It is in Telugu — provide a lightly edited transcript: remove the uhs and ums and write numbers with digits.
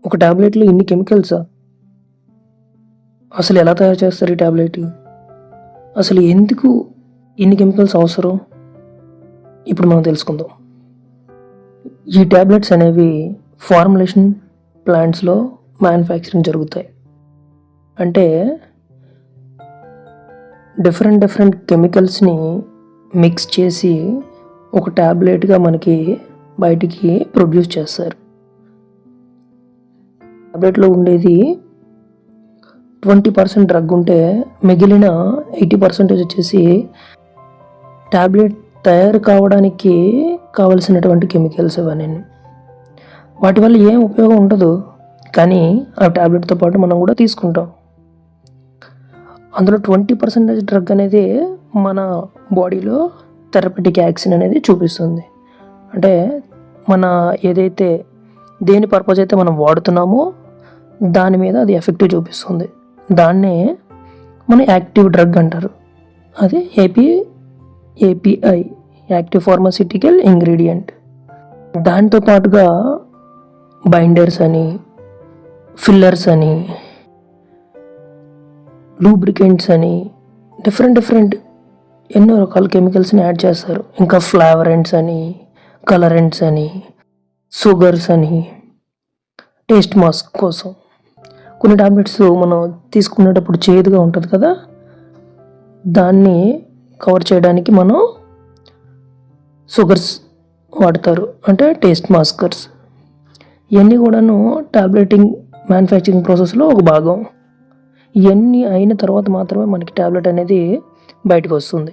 ఒక టాబ్లెట్లో ఇన్ని కెమికల్సా? అసలు ఎలా తయారు చేస్తారు ఈ టాబ్లెట్? అసలు ఎందుకు ఇన్ని కెమికల్స్ అవసరం? ఇప్పుడు మనం తెలుసుకుందాం. ఈ టాబ్లెట్స్ అనేవి ఫార్ములేషన్ ప్లాంట్స్లో మ్యానుఫ్యాక్చరింగ్ జరుగుతాయి. అంటే డిఫరెంట్ కెమికల్స్ని మిక్స్ చేసి ఒక టాబ్లెట్గా మనకి బయటికి ప్రొడ్యూస్ చేస్తారు. టాబ్లెట్లో ఉండేది 20% డ్రగ్ ఉంటే మిగిలిన 80% వచ్చేసి టాబ్లెట్ తయారు కావడానికి కావలసినటువంటి కెమికల్స్ ఇవన్నీ. వాటి వల్ల ఏం ఉపయోగం ఉండదు, కానీ ఆ టాబ్లెట్తో పాటు మనం కూడా తీసుకుంటాం. అందులో 20% డ్రగ్ అనేది మన బాడీలో థెరపటిక్ యాక్షన్ అనేది చూపిస్తుంది. అంటే మన ఏదైతే దేని పర్పస్ అయితే మనం వాడుతున్నామో దాని మీద అది ఎఫెక్టివ్ చూపిస్తుంది. దాన్నే మన యాక్టివ్ డ్రగ్ అంటారు. అది ఏపీఐ యాక్టివ్ ఫార్మాస్యూటికల్ ఇంగ్రీడియంట్. దాంతో పాటుగా బైండర్స్ అని, ఫిల్లర్స్ అని, లూబ్రికెంట్స్ అని డిఫరెంట్ ఎన్నో రకాల కెమికల్స్ని యాడ్ చేస్తారు. ఇంకా ఫ్లేవరెంట్స్ అని, కలరెంట్స్ అని, షుగర్స్ అని, టేస్ట్ మాస్క్ కోసం. కొన్ని టాబ్లెట్స్ మనం తీసుకునేటప్పుడు చేదుగా ఉంటుంది కదా, దాన్ని కవర్ చేయడానికి మనం షుగర్స్ వాడతారు, అంటే టేస్ట్ మాస్కర్స్. ఇవన్నీ కూడాను టాబ్లెటింగ్ మ్యానుఫ్యాక్చరింగ్ ప్రాసెస్లో ఒక భాగం. ఇవన్నీ అయిన తర్వాత మాత్రమే మనకి టాబ్లెట్ అనేది బయటకు వస్తుంది.